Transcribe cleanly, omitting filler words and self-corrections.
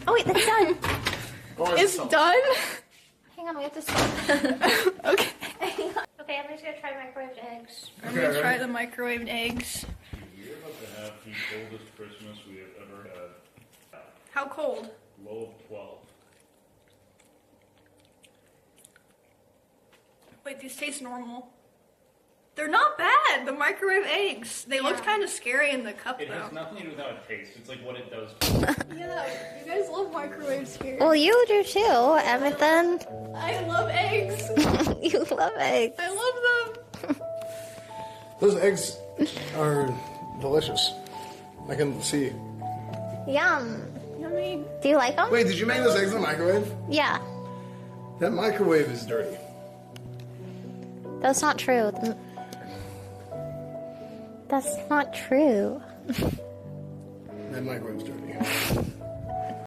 Oh wait, that's done. It's done? Hang on, we have to stop. Okay. Okay, I'm just gonna try microwaved eggs. I'm gonna try the microwaved eggs. We're about to have the coldest Christmas we have ever had. How cold? Low of 12. Wait, these taste normal. They're not bad, the microwave eggs. They looked kind of scary in the cup, It though. has nothing to do with how it tastes. It's like what it does. Yeah, you guys love microwave scary. Well, you do too, Emerson. I love eggs. You love eggs. I love them. Those eggs are delicious. I can see. Yum. Yummy. Do you like them? Wait, did you make those eggs in the microwave? Yeah. That microwave is dirty. That's not true. That's not true. That microwave's dirty.